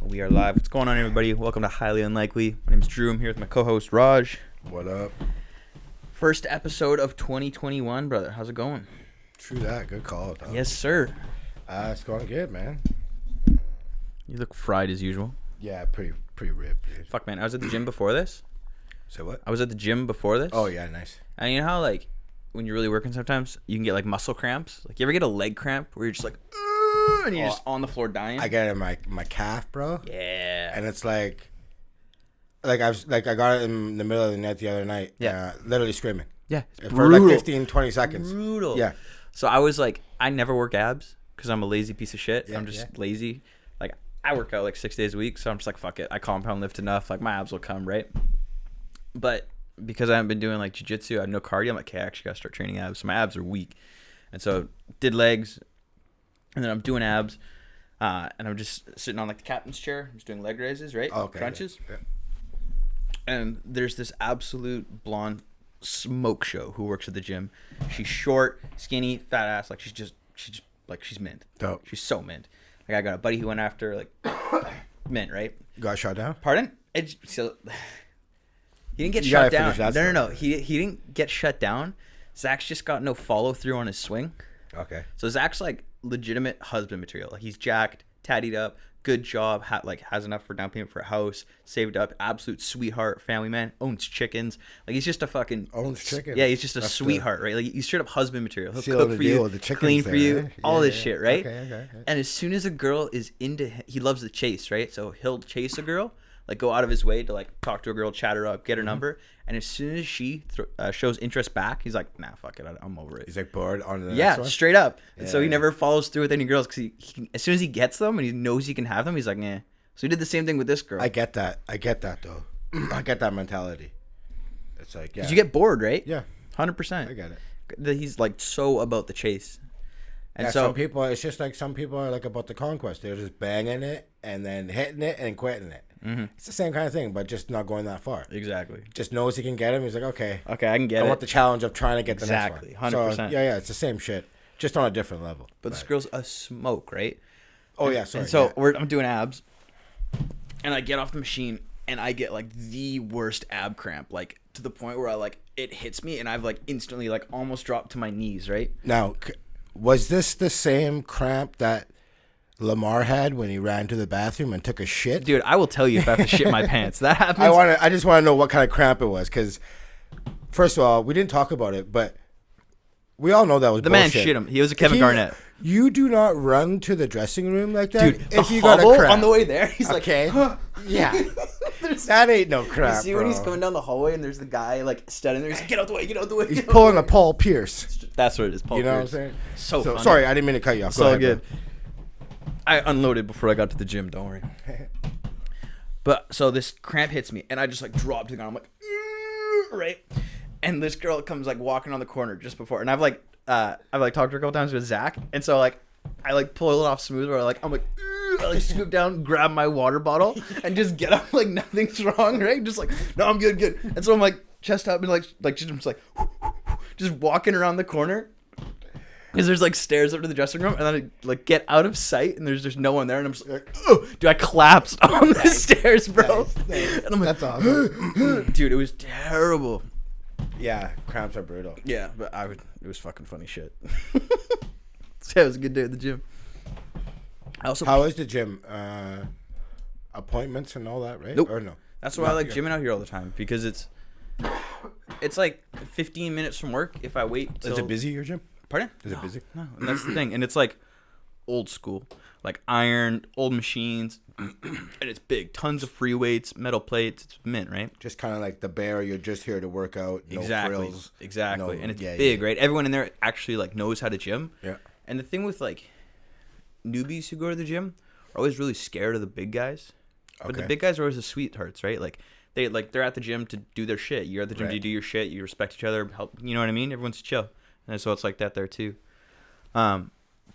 We are live. What's going on, everybody? Welcome to Highly Unlikely. My name is Drew. I'm here with my co-host, Raj. What up? First episode of 2021, brother. How's it going? True that. Good call, dog. Yes, sir. It's going good, man. You look fried as usual. Yeah, pretty ripped, dude. Fuck, man. I was at the gym before this. So what? I was at the gym before this. Oh, yeah, nice. And you know how, like, when you're really working sometimes, you can get, like, muscle cramps? Like, you ever get a leg cramp where you're just like, and you're just on the floor dying? I get it in my calf, bro. Yeah. And it's like I got it in the middle of the night the other night. Yeah. Literally screaming. Yeah. It's For brutal. like 15, 20 seconds. Brutal. Yeah. So I was like, I never work abs because I'm a lazy piece of shit. Yeah, I'm just lazy. Like, I work out like 6 days a week, so I'm just like, fuck it. I compound lift enough. Like, my abs will come, right? But because I haven't been doing like jiu-jitsu, I have no cardio. I'm like, okay, I actually got to start training abs. So my abs are weak. And so did legs, and then I'm doing abs, and I'm just sitting on like the captain's chair. I'm just doing leg raises, right? Okay. Crunches. Yeah. And there's this absolute blonde smoke show who works at the gym. She's short, skinny, fat ass. Like she's just like she's mint. Dope. She's so mint. Like I got a buddy who went after like mint, right? Got shot down? Pardon? So he didn't get You shut gotta down. finish that No. story. He didn't get shut down. Zach's just got no follow through on his swing. Okay. So Zach's like legitimate husband material. Like he's jacked, tattied up, good job, has enough for down payment for a house, saved up, absolute sweetheart, family man, owns chickens. Like he's just a fucking Owns chickens. Yeah, he's just a That's sweetheart, right? Like he's straight up husband material. He'll Seal cook the for deal you, with the chickens clean for there, you, eh? all this Yeah. shit, right? Okay. And as soon as a girl is into him, he loves the chase, right? So he'll chase a girl, like go out of his way to like talk to a girl, chat her up, get her number. And as soon as she shows interest back, he's like, nah, fuck it, I'm over it. He's like bored on the Yeah, next one? straight up. And so he Yeah. never follows through with any girls because as soon as he gets them and he knows he can have them, he's like, nah. So he did the same thing with this girl. I get that though. I get that mentality. It's like, yeah. Because you get bored, right? Yeah. 100%. I get it. He's like so about the chase. And Yeah, so some people, it's just like some people are like about the conquest. They're just banging it and then hitting it and quitting it. Mm-hmm. It's the same kind of thing, but just not going that far. Exactly. Just knows he can get him. He's like, okay, I can get I it. want the challenge of trying to get the Exactly, next one. 100%. So, yeah, it's the same shit, just on a different level. But this girl's a smoke, right? Oh yeah, sorry. And so yeah. I'm doing abs, and I get off the machine, and I get like the worst ab cramp, like to the point where it hits me, and I've like instantly like almost dropped to my knees, right? Now, was this the same cramp that Lamar had when he ran to the bathroom and took a shit? Dude, I will tell you if I have to shit my pants. That happens. I just want to know what kind of cramp it was, because first of all, we didn't talk about it, but we all know that was The bullshit. man shit him. He was a Kevin Garnett. You do not run to the dressing room like that. Dude, if the you got a hobble cramp on the way there, he's okay. like, huh. Yeah, that ain't no You crap. see when he's coming down the hallway and there's the guy like standing there, he's like, get out the way, get out the way. He's pulling a Paul Pierce. That's what it is, Paul You know Pierce. what I'm saying? So funny. sorry, I didn't mean to cut you off. Go So ahead, good. bro. I unloaded before I got to the gym, don't worry. But so this cramp hits me and I just like drop to the ground. I'm like, right? And this girl comes like walking on the corner just before, and I've talked to her a couple times with Zach, and so like I like pull it off smooth where I'm like I like scoop down, grab my water bottle, and just get up like nothing's wrong, right? Just like, no, I'm good. And so I'm like chest up and like just like just walking around the corner. Because there's like stairs up to the dressing room, and then I like get out of sight, and there's just no one there, and I'm just like, oh, dude, I collapsed on the stairs, bro. Nice. And I'm like, That's awesome. dude, it was terrible. Yeah, cramps are brutal. Yeah, but it was fucking funny shit. So yeah, it was a good day at the gym. I also How is the gym? Appointments and all that, right? Nope. Or no? That's why I like gymming out here all the time, because it's like 15 minutes from work if I wait till... Is it busy, your gym? Pardon? Is it busy? No, and that's the thing. And it's like old school, like iron, old machines, and it's big. Tons of free weights, metal plates. It's mint, right? Just kind of like the bear, you're just here to work out. No frills. Exactly. No, And it's yeah, big, yeah. right? Everyone in there actually like knows how to gym. Yeah. And the thing with like newbies who go to the gym are always really scared of the big guys. But the Okay. big guys are always the sweethearts, right? Like they're at the gym to do their shit. You're at the gym to Right. do your shit. You respect each other, help, you know what I mean? Everyone's chill. And so it's like that there too. But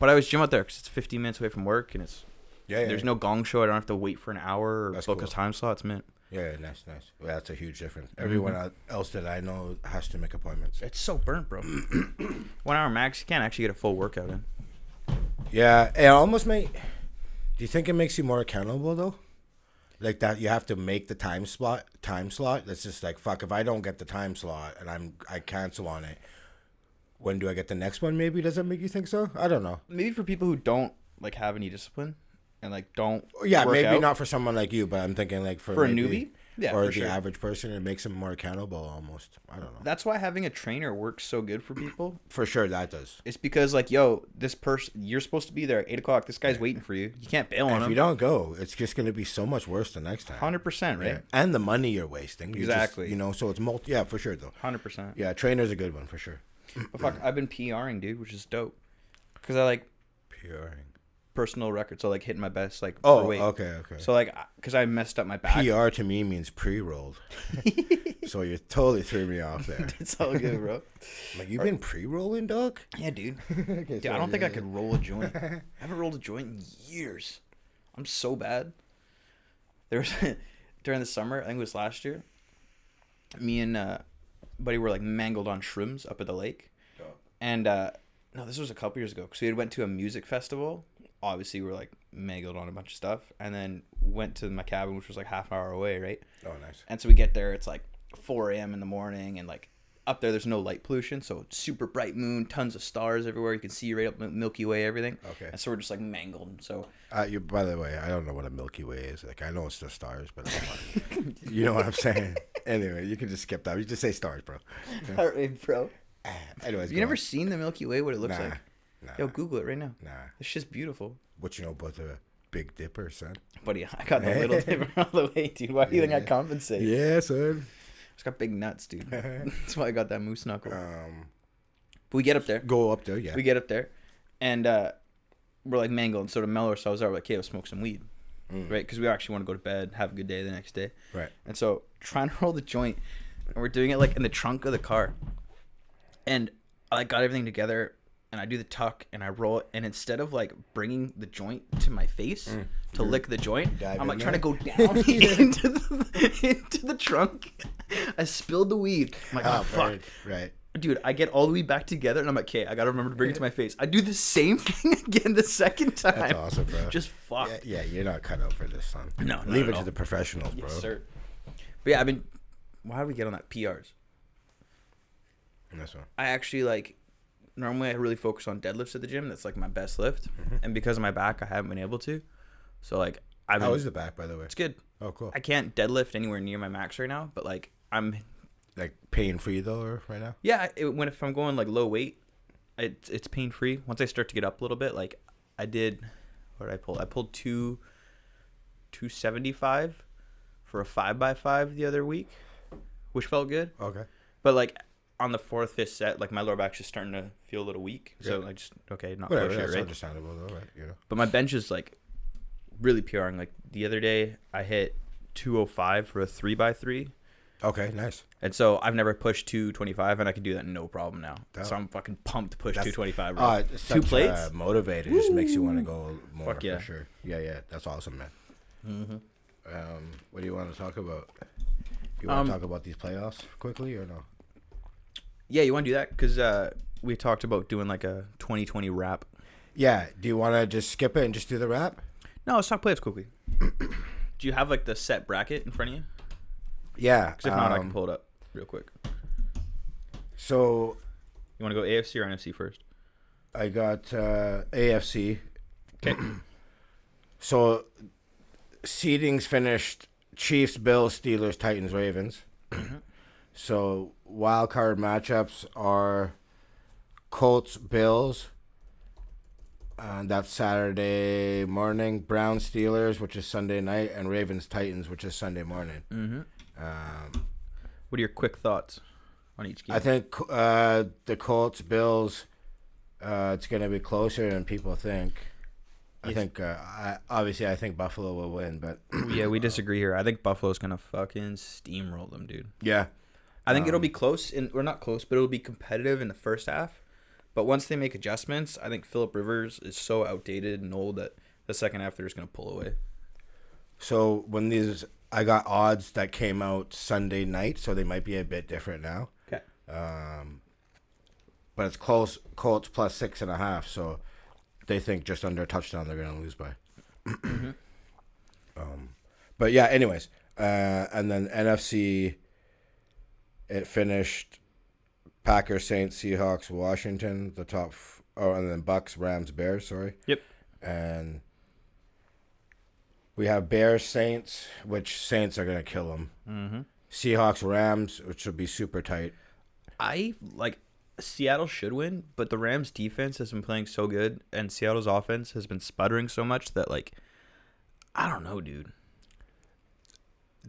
I always gym out there because it's 15 minutes away from work, and it's there's no gong show. I don't have to wait for an hour or That's book cool. a time slot. It's mint. Yeah, nice. Well, that's a huge difference. Everyone else that I know has to make appointments. It's so burnt, bro. 1 hour max. You can't actually get a full workout in. Yeah, it almost Do you think it makes you more accountable though? like that. You have to make the time slot. That's just like, fuck. If I don't get the time slot and I cancel on it, when do I get the next one? Maybe. Does that make you think so? I don't know. Maybe for people who don't like have any discipline and like don't. Yeah, work maybe out, not for someone like you, but I'm thinking like for a maybe, newbie. Yeah, or for the sure. average person, it makes them more accountable almost. I don't know. That's why having a trainer works so good for people. For sure, that does. It's because like, yo, this person, you're supposed to be there at 8:00. This guy's waiting for you. You can't bail on And if him. you don't go, it's just going to be so much worse the next time. 100%, right? Yeah. And the money you're wasting. Exactly. So it's Yeah, for sure though. 100%. Yeah, trainer's a good one for sure. But fuck, I've been PRing, dude, which is dope. Because I like PRing. personal records, so like hitting my best like Oh, for weight. okay. So like, because I messed up my back. PR to me means pre-rolled. So you totally threw me off there. It's all good, bro. Like, you've been pre-rolling, dog? Yeah, dude. Okay, Dude, I don't think I could roll a joint. I haven't rolled a joint in years. I'm so bad. There was during the summer, I think it was last year. Me and buddy were like mangled on shrooms up at the lake, and no, this was a couple years ago because we had went to a music festival. Obviously, we were like mangled on a bunch of stuff, and then went to my cabin, which was like half hour away, right? Oh, nice. And so we get there, it's like 4 a.m. in the morning, and like up there's no light pollution, so it's super bright moon, tons of stars everywhere. You can see right up Milky Way, everything. Okay. And so we're just like mangled. So By the way, I don't know what a Milky Way is. Like, I know it's the stars, but you know what I'm saying. Anyway, you can just skip that. You just say stars, bro. all right, bro. Anyways, Have you never seen the Milky Way? What it looks like? Nah. Yo, Google it right now. Nah. It's just beautiful. What you know about the Big Dipper, son? Buddy, I got the little dipper all the way, dude. Why do you think I compensate? Yeah, son. It's got big nuts, dude. That's why I got that moose knuckle. Um, But we get up there. Go up there, yeah. We get up there, and we're like mangled and sort of mellow ourselves out. We're like, hey, let's smoke some weed, right? Because we actually want to go to bed, have a good day the next day. Right. And so trying to roll the joint, and we're doing it like in the trunk of the car, and I like got everything together, and I do the tuck, and I roll it, and instead of like bringing the joint to my face to lick the joint, dive I'm like in trying to there? go down into the trunk. I spilled the weed. I'm like, oh fuck. Right. Dude, I get all the weed back together, and I'm like, okay, I gotta remember to bring it to my face. I do the same thing again the second time. That's awesome, bro. Just fuck. Yeah, you're not cut out for this, son. No, not Leave at it all. to the professionals, bro. Yes, sir. But yeah, why did we get on that PRs? This one. I actually like, normally I really focus on deadlifts at the gym. That's like my best lift. And because of my back, I haven't been able to. So like, How is the back, by the way? It's good. Oh, cool. I can't deadlift anywhere near my max right now, but like, Like, pain-free, though, or right now? yeah, if I'm going like low weight, it's pain free. Once I start to get up a little bit, like I did, what did I pull? I pulled 275 for a 5x5 the other week, which felt good. Okay. But like on the 4th, 5th set, like my lower back's just starting to feel a little weak. So Yeah. I just not Whatever, push it, that's right? understandable, though, right? You know? But my bench is like really PRing. Like the other day, I hit 205 for a 3x3. Okay, nice. And so I've never pushed 225, and I can do that no problem now. Dope. So I'm fucking pumped to push That's- 225, bro. It's 2 such, plates? Motivated. Just makes you want to go more, Fuck yeah. for sure. Yeah, that's awesome, man. What do you want to talk about? You want to talk about these playoffs quickly or no? Yeah, you want to do that? Because we talked about doing like a 2020 wrap. Yeah. Do you want to just skip it and just do the wrap? No, let's talk playoffs quickly. Do you have like the set bracket in front of you? Yeah. Because if not, I can pull it up real quick. So You want to go AFC or NFC first? I got AFC. Okay. So seedings finished: Chiefs, Bills, Steelers, Titans, Ravens. So wild card matchups are Colts, Bills. And that's Saturday morning. Browns, Steelers, which is Sunday night, and Ravens, Titans, which is Sunday morning. What are your quick thoughts on each game? I think the Colts, Bills, it's going to be closer than people think. I think, obviously, I think Buffalo will win, but Yeah, we disagree here. I think Buffalo's going to fucking steamroll them, dude. yeah. I think it'll be close, or not close, but it'll be competitive in the first half. But once they make adjustments, I think Phillip Rivers is so outdated and old that the second half they're just going to pull away. So I got odds that came out Sunday night, so they might be a bit different now. Okay. But it's close. Colts plus 6.5, so they think just under a touchdown they're going to lose by. But yeah, anyways, and then NFC, it finished Packers, Saints, Seahawks, Washington, the top. And then Bucks, Rams, Bears. Sorry. Yep. And we have Bears, Saints, which Saints are gonna kill them. Mm-hmm. Seahawks, Rams, which will be super tight. I like Seattle should win, but the Rams defense has been playing so good, and Seattle's offense has been sputtering so much that like, I don't know, dude.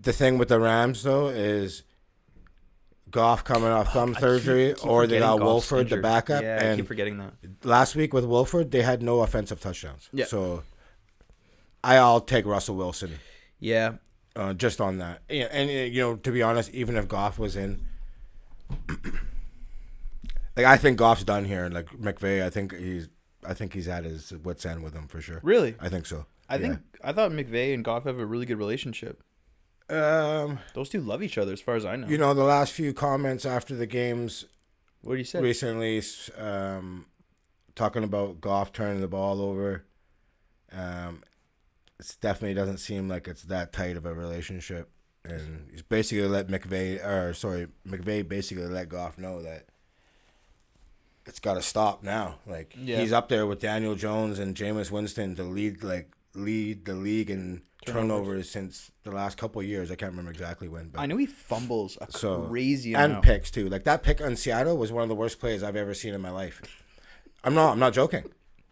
The thing with the Rams though is Goff coming off thumb surgery, or they got Wolford, the backup. Yeah, and I keep forgetting that. last week with Wolford, they had no offensive touchdowns. Yeah. So I'll take Russell Wilson. Yeah. Just on that. Yeah, and to be honest, even if Goff was in, like I think Goff's done here. Like McVay, I think he's at his wit's end with him for sure. Really? I think so. I thought McVay and Goff have a really good relationship. Those two love each other, as far as I know. The last few comments after the games. What did you say? Recently, talking about Goff turning the ball over. It definitely doesn't seem like it's that tight of a relationship, and he's basically McVay basically let Goff know that it's got to stop now. Like he's up there with Daniel Jones and Jameis Winston to lead the league in turnovers since the last couple of years. I can't remember exactly when, but I know he fumbles crazy and amount. Picks too. Like that pick on Seattle was one of the worst plays I've ever seen in my life. I'm not joking.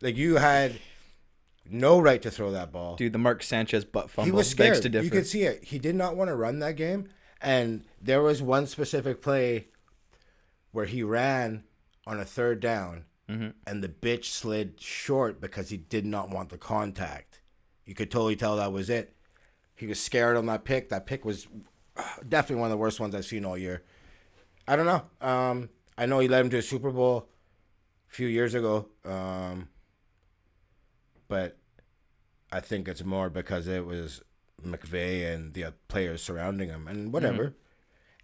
Like you had no right to throw that ball. Dude, the Mark Sanchez butt fumble. He was scared. Begs to differ. You could see it. He did not want to run that game. And there was one specific play where he ran on a third down, and the bitch slid short because he did not want the contact. You could totally tell that was it. He was scared on that pick. That pick was definitely one of the worst ones I've seen all year. I don't know. I know he led him to a Super Bowl a few years ago. But I think it's more because it was McVay and the players surrounding him, and whatever.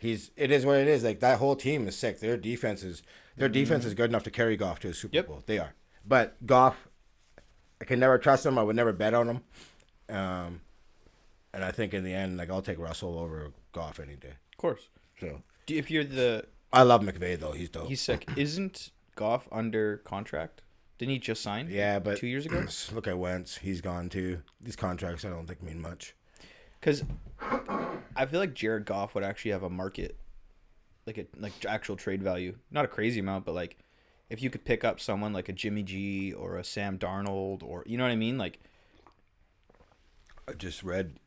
It is what it is. Like that whole team is sick. Their defense is good enough to carry Goff to a Super Bowl. They are. But Goff, I can never trust him. I would never bet on him. And I think in the end, like I'll take Russell over Goff any day. Of course. So if you're the, I love McVay though. He's dope. He's sick. Isn't Goff under contract? Didn't he just sign? Yeah, but 2 years ago. Look at Wentz. He's gone too. These contracts, I don't think mean much. Because I feel like Jared Goff would actually have a market, like actual trade value. Not a crazy amount, but like if you could pick up someone like a Jimmy G or a Sam Darnold, or you know what I mean, like. I just read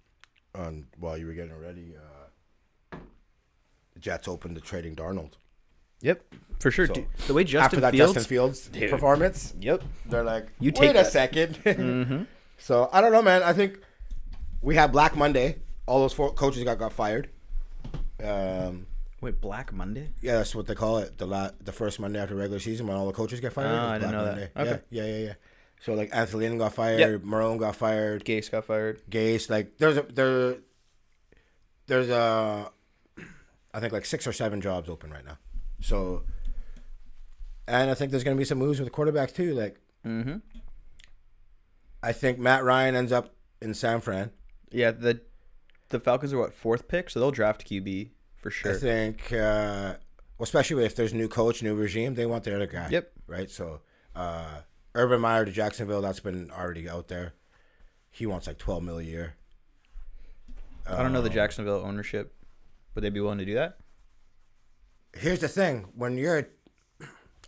on while you were getting ready. The Jets opened to trading Darnold. Yep, for sure. So, dude, the way Justin after that Fields, Justin Fields performance, yep, they're like, you wait take a that. second. So I don't know, man. I think we have Black Monday. All those 4 coaches got fired. Wait, Black Monday? Yeah, that's what they call it. The first Monday after regular season when all the coaches get fired. Oh, I didn't know Monday. that. Okay. Yeah. So like Anthony Lynn got fired, Marone got fired, Gase got fired. Gase, like there's a I think like 6 or 7 jobs open right now. So, and I think there's going to be some moves with the quarterbacks too. Like, I think Matt Ryan ends up in San Fran. Yeah, the Falcons are 4th pick, so they'll draft QB for sure. I think, especially if there's new coach, new regime, they want their other guy. Yep. Right. So, Urban Meyer to Jacksonville, that's been already out there. He wants like $12 million a year. I don't know the Jacksonville ownership. Would they be willing to do that? Here's the thing: when you're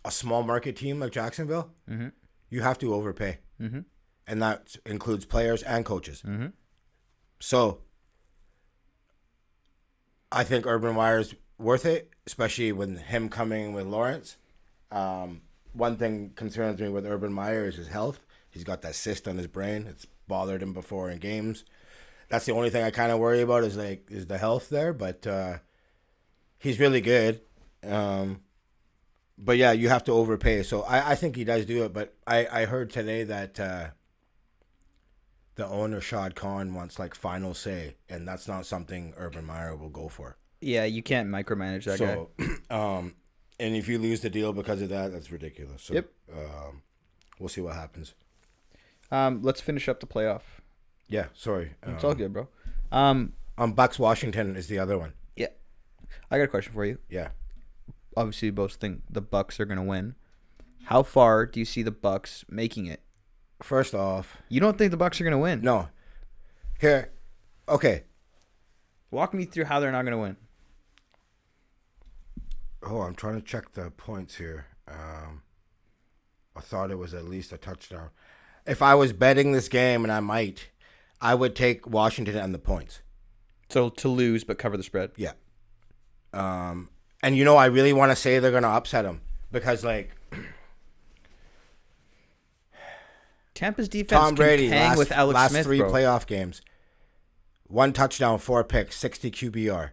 a small market team like Jacksonville, you have to overpay, and that includes players and coaches. So, I think Urban Meyer's worth it, especially with him coming with Lawrence. One thing concerns me with Urban Meyer is his health. He's got that cyst on his brain. It's bothered him before in games. That's the only thing I kind of worry about is the health there. But he's really good. But yeah, you have to overpay. So I think he does do it. But I heard today that the owner Shad Khan wants like final say, and that's not something Urban Meyer will go for. Yeah, you can't micromanage that guy. So, and if you lose the deal because of that, that's ridiculous. So, we'll see what happens. Let's finish up the playoff. Yeah, sorry. It's all good, bro. Bucks Washington is the other one. Yeah. I got a question for you. Yeah. Obviously, you both think the Bucks are going to win. How far do you see the Bucks making it? First off, You don't think the Bucks are going to win? no. Here, okay. Walk me through how they're not going to win. Oh, I'm trying to check the points here. I thought it was at least a touchdown. If I was betting this game, and I would take Washington and the points. So to lose but cover the spread. Yeah. And I really want to say they're going to upset them because, like, Tampa's defense Tom Brady, can hang with Alex last Smith, three bro. playoff games, 1 touchdown, 4 picks, 60 QBR.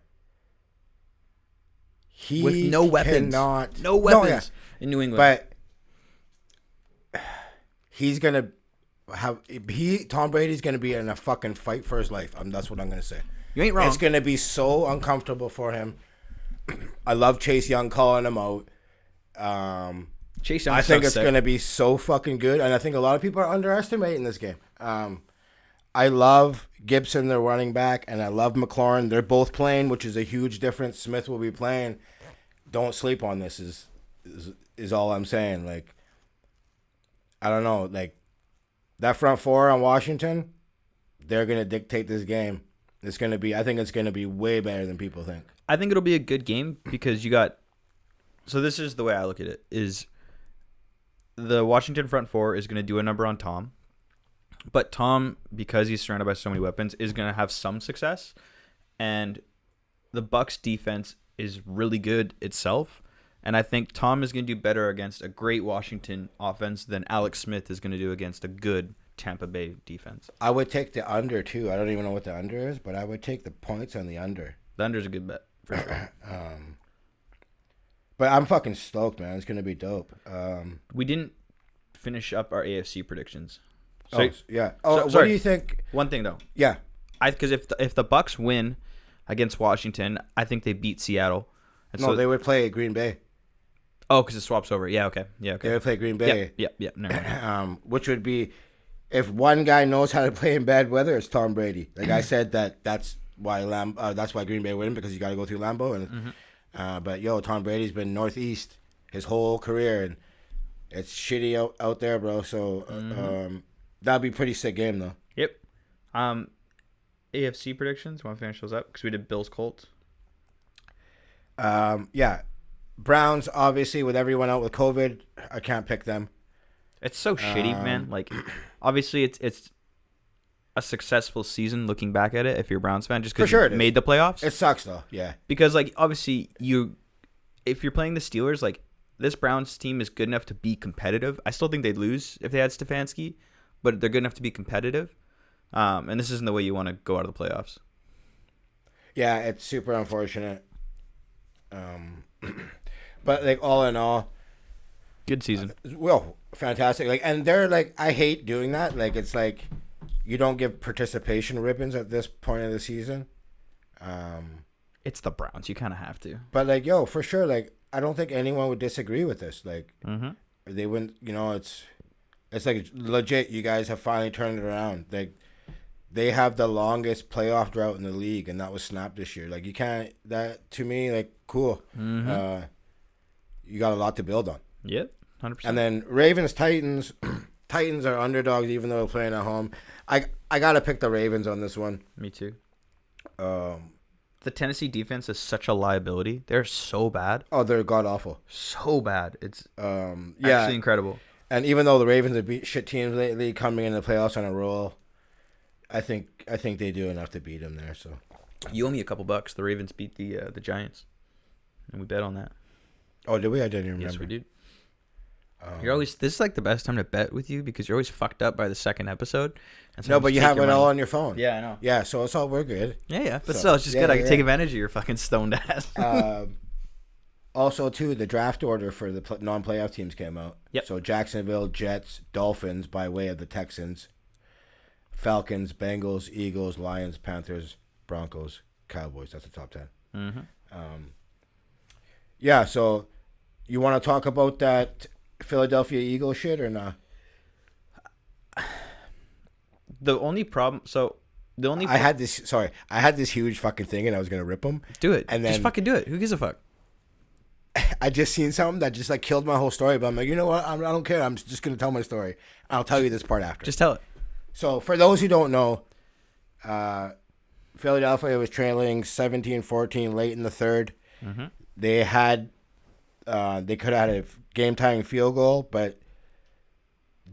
He With no weapons. cannot, No weapons yeah. in New England. But he's gonna Tom Brady's gonna be in a fucking fight for his life. That's what I'm gonna say. You ain't wrong. It's gonna be so uncomfortable for him. I love Chase Young calling him out. Chase Young I think sucks it's there. gonna be so fucking good, and I think a lot of people are underestimating this game. I love Gibson, their running back, and I love McLaurin. They're both playing, which is a huge difference. Smith will be playing. Don't sleep on this. Is all I'm saying. Like, I don't know. Like, that front four on Washington, they're gonna dictate this game. It's gonna be. I think it's gonna be way better than people think. I think it'll be a good game because you got. So this is the way I look at it: is the Washington front four is going to do a number on Tom, but Tom, because he's surrounded by so many weapons, is going to have some success, and the Bucks defense is really good itself, and I think Tom is going to do better against a great Washington offense than Alex Smith is going to do against a good Tampa Bay defense. I would take the under too. I don't even know what the under is, but I would take the points on the under. The under's a good bet for sure. But I'm fucking stoked, man. It's gonna be dope. We didn't finish up our AFC predictions. Yeah. Oh, what sorry. do you think? One thing though, Yeah. because if the Bucks win against Washington, I think they beat Seattle. And No, they would play Green Bay. because it swaps over. Yeah, okay. Yeah, They okay. would play Green Bay. Yep. Never mind. Which would be, if one guy knows how to play in bad weather, it's Tom Brady. Like I said, that's why that's why Green Bay win, because you got to go through Lambeau. And but Tom Brady's been Northeast his whole career, and it's shitty out there, bro. So that'd be a pretty sick game though. Yep. AFC predictions. Want to finish those up? Because we did Bills Colts. Yeah. Browns, obviously, with everyone out with COVID, I can't pick them. It's so shitty, man. Like, obviously, it's a successful season looking back at it if you're a Browns fan, just because For sure you it is. made the playoffs. It sucks though. Yeah. Because, like, obviously, if you're playing the Steelers, like, this Browns team is good enough to be competitive. I still think they'd lose if they had Stefanski, but they're good enough to be competitive. And this isn't the way you want to go out of the playoffs. Yeah, it's super unfortunate. But like all in all, Good season. well, fantastic. Like, and they're like, I hate doing that. Like, it's like you don't give participation ribbons at this point of the season. It's the Browns. You kind of have to. But like, for sure. Like, I don't think anyone would disagree with this. Like, they wouldn't. It's like legit. You guys have finally turned it around. Like, they have the longest playoff drought in the league, and that was snapped this year. Like, you can't. That to me, like, cool. You got a lot to build on. Yep, 100%. And then Ravens, Titans. Titans are underdogs even though they're playing at home. I gotta pick the Ravens on this one. Me too. The Tennessee defense is such a liability. They're so bad. Oh, they're god awful. So bad. It's Yeah. actually incredible. And even though the Ravens have beat shit teams lately, coming into the playoffs on a roll, I think they do enough to beat them there. So You owe me a couple bucks. The Ravens beat the Giants, and we bet on that. Oh, did we? I didn't even remember. Yes, we did. You're always. This is like the best time to bet with you because you're always fucked up by the second episode. And No, but you have it all on. on your phone. Yeah, I know. Yeah, so it's all we're good. Yeah. But So, still, it's just yeah, good. I can yeah. take advantage of your fucking stoned ass. Also, too, the draft order for the non-playoff teams came out. Yep. So Jacksonville, Jets, Dolphins by way of the Texans, Falcons, Bengals, Eagles, Lions, Panthers, Broncos, Cowboys. That's the top 10. Yeah, so you want to talk about that Philadelphia Eagles shit or not? The only problem. So The only I had this huge fucking thing, and I was gonna rip them. do it, and then just fucking do it. Who gives a fuck? I just seen something that just like killed my whole story. But I'm like, you know what? I don't care. I'm just gonna tell my story. I'll tell you this part after. Just tell it. So for those who don't know, Philadelphia was trailing 17-14 late in the third. Mm-hmm. They could have had a game-tying field goal, but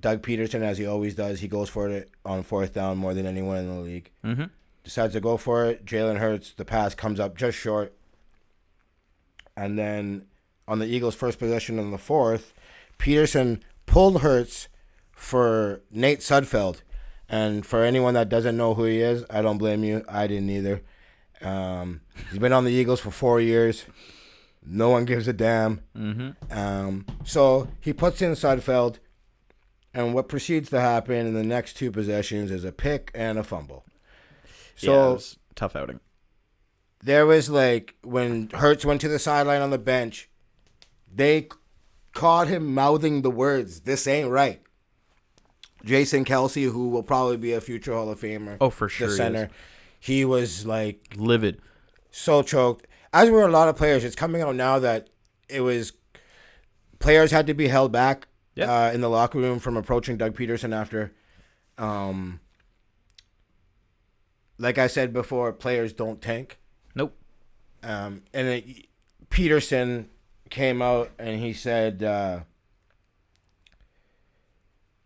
Doug Peterson, as he always does, he goes for it on fourth down more than anyone in the league. Mm-hmm. Decides to go for it. Jalen Hurts, the pass comes up just short. And then on the Eagles' first possession in the fourth, Peterson pulled Hurts for Nate Sudfeld. And for anyone that doesn't know who he is, I don't blame you. I didn't either. He's been on the Eagles for 4 years. No one gives a damn. Mm-hmm. So he puts in Sudfeld. And what proceeds to happen in the next two possessions is a pick and a fumble. So it was a tough outing. There was like when Hurts went to the sideline on the bench, they caught him mouthing the words, "This ain't right." Jason Kelsey, who will probably be a future Hall of Famer, oh for sure, the center, he was like livid, so choked. As were a lot of players. It's coming out now that it was players had to be held back. In the locker room from approaching Doug Peterson after. Like I said before, players don't tank. Nope. Peterson came out and he said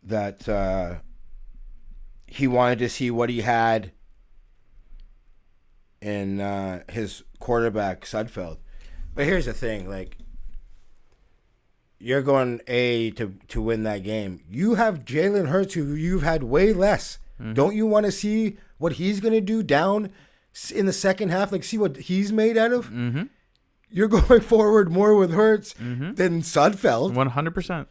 that he wanted to see what he had in his quarterback, Sudfeld. But here's the thing, like, you're going to win that game. You have Jalen Hurts, who you've had way less. Mm-hmm. Don't you want to see what he's going to do down in the second half? Like, see what he's made out of? Mm-hmm. You're going forward more with Hurts mm-hmm. than Sudfeld. 100%.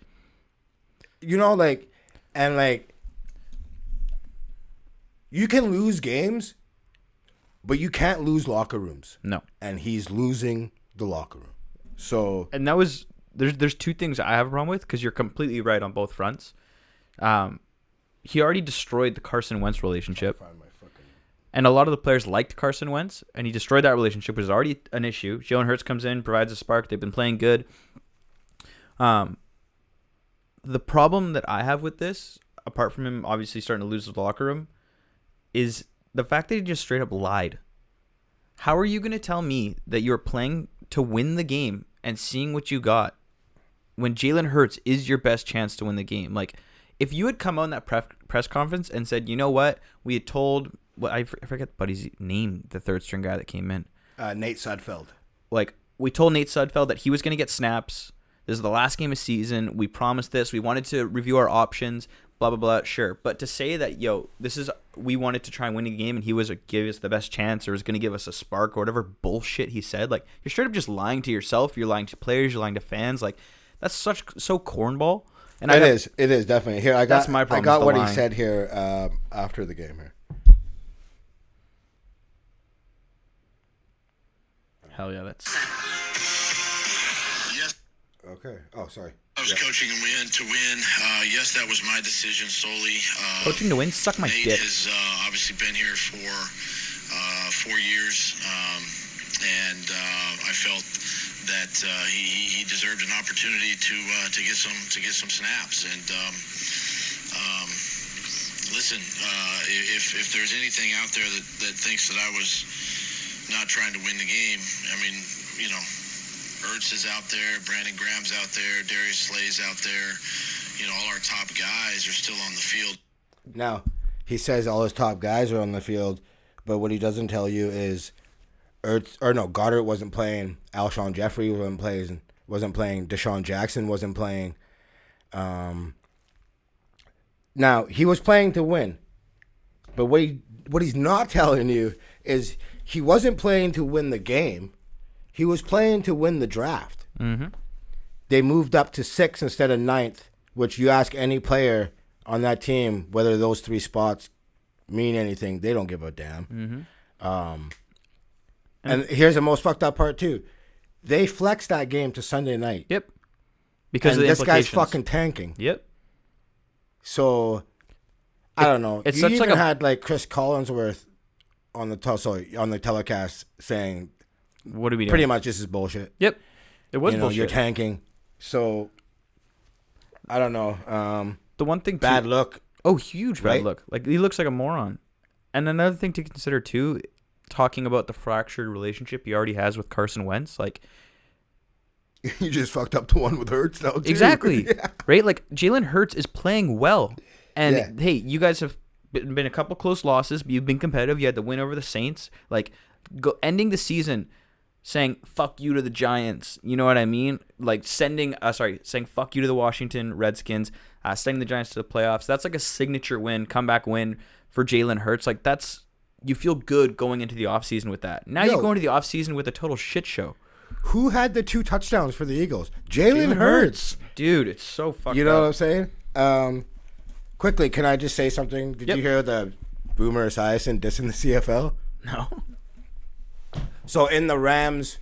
You know, like, and like, you can lose games, but you can't lose locker rooms. No. And he's losing the locker room. So. And that was. There's two things I have a problem with because you're completely right on both fronts. He already destroyed the Carson Wentz relationship. And a lot of the players liked Carson Wentz, and he destroyed that relationship, which is already an issue. Jalen Hurts comes in, provides a spark. They've been playing good. The problem that I have with this, apart from him obviously starting to lose the locker room, is the fact that he just straight up lied. How are you going to tell me that you're playing to win the game and seeing what you got when Jalen Hurts is your best chance to win the game? Like, if you had come on that press conference and said, you know what, we had told, I forget Buddy's name, the third string guy that came in. Nate Sudfeld. Like, we told Nate Sudfeld that he was going to get snaps. This is the last game of season. We promised this. We wanted to review our options, blah, blah, blah. Sure. But to say that, we wanted to try and win a game and he was give us the best chance or was going to give us a spark or whatever bullshit he said, like, you're straight up just lying to yourself. You're lying to players. You're lying to fans. Like, that's so cornball. And it is definitely. Here, that's my problem. I got what he said here after the game here. Hell yeah, that's. Yes. Okay. Oh, sorry. I was coaching and to win. Yes, that was my decision solely. Coaching to win? Suck my Nate dick. has obviously been here for 4 years, and I felt that he deserved an opportunity to get some snaps. And listen, if there's anything out there that thinks that I was not trying to win the game, I mean, you know, Ertz is out there, Brandon Graham's out there, Darius Slay's out there. You know, all our top guys are still on the field. Now, he says all his top guys are on the field, but what he doesn't tell you is Goddard wasn't playing, Alshon Jeffrey wasn't playing, Deshaun Jackson wasn't playing. Now, he was playing to win, but what he's not telling you is he wasn't playing to win the game. He was playing to win the draft. Mm-hmm. They moved up to 6th instead of 9th, which you ask any player on that team whether those 3 spots mean anything. They don't give a damn. Mm-hmm. And here's the most fucked up part, too. They flexed that game to Sunday night. Yep. Because and of the this guy's implications. fucking tanking. Yep. So, I don't know. It's you such even like had, like, Chris Collinsworth on the telecast saying What are we doing? pretty much this is bullshit. Yep. It was bullshit. You're tanking. So I don't know. The one thing Bad too, look. Oh, huge bad right? look. Like, he looks like a moron. And another thing to consider too, talking about the fractured relationship he already has with Carson Wentz, like, You just fucked up the one with Hurts now, too. exactly. Yeah. Right? Like, Jalen Hurts is playing well. And Yeah. hey, you guys have been a couple close losses, but you've been competitive. You had the win over the Saints. Like, ending the season saying fuck you to the Giants. You know what I mean? Like, saying fuck you to the Washington Redskins, sending the Giants to the playoffs. That's like a signature win, comeback win for Jalen Hurts. Like, you feel good going into the offseason with that. Now you go into the offseason with a total shit show. Who had the 2 touchdowns for the Eagles? Jalen Hurts. Dude, it's so fucked up. You know what I'm saying? Quickly, can I just say something? Did you hear the Boomer Esiason dissing the CFL? No. So in the Rams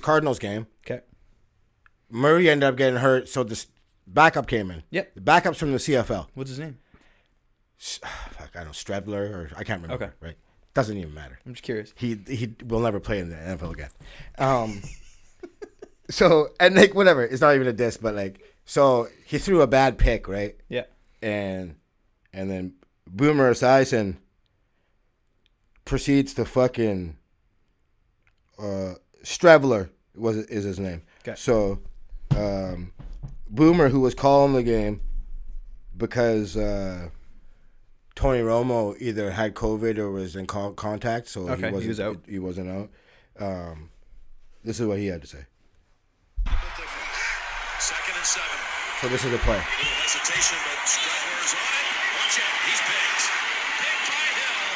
Cardinals game, Okay. Murray ended up getting hurt, so this backup came in. Yep. The backup's from the CFL. What's his name? Fuck, I don't know, Strebler, or I can't remember. Okay. Right? Doesn't even matter. I'm just curious. He will never play in the NFL again. So, and like, whatever, it's not even a diss, but like, so he threw a bad pick, right? Yeah. And then Boomer Esiason proceeds to fucking Strebler is his name. Okay. So Boomer, who was calling the game because Tony Romo either had COVID or was in contact, so Okay, he was out. He wasn't out. This is what he had to say. Second and 7. So this is the play. A little hesitation, but Strebler's on it. Watch out. He's picked. Picked by Hill.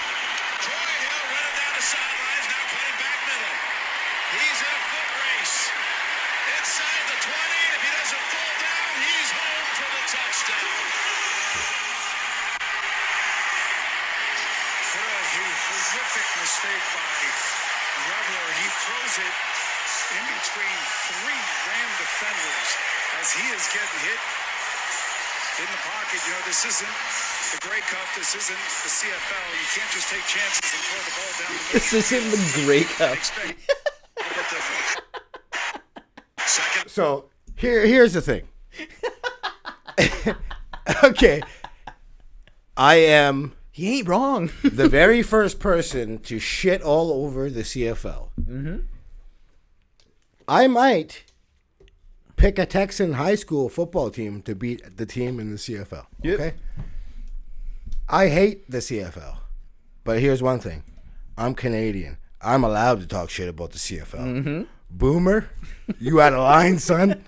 Troy Hill running down the sidelines, now cutting back middle. He's in a foot race. Inside the 20. If he doesn't fall down, he's home for the touchdown. What a horrific mistake by Rebler. He throws it in between 3 Ram defenders as he is getting hit in the pocket. You know, this isn't the Grey Cup. This isn't the CFL. You can't just take chances and throw the ball down the middle. This isn't the Grey Cup. Expect a bit different. Second. So here's the thing. Okay. I am He ain't wrong. the very first person to shit all over the CFL. Mm-hmm. I might pick a Texan high school football team to beat the team in the CFL. Yep. Okay. I hate the CFL, but here's one thing: I'm Canadian. I'm allowed to talk shit about the CFL. Mm-hmm. Boomer, you out of line, son.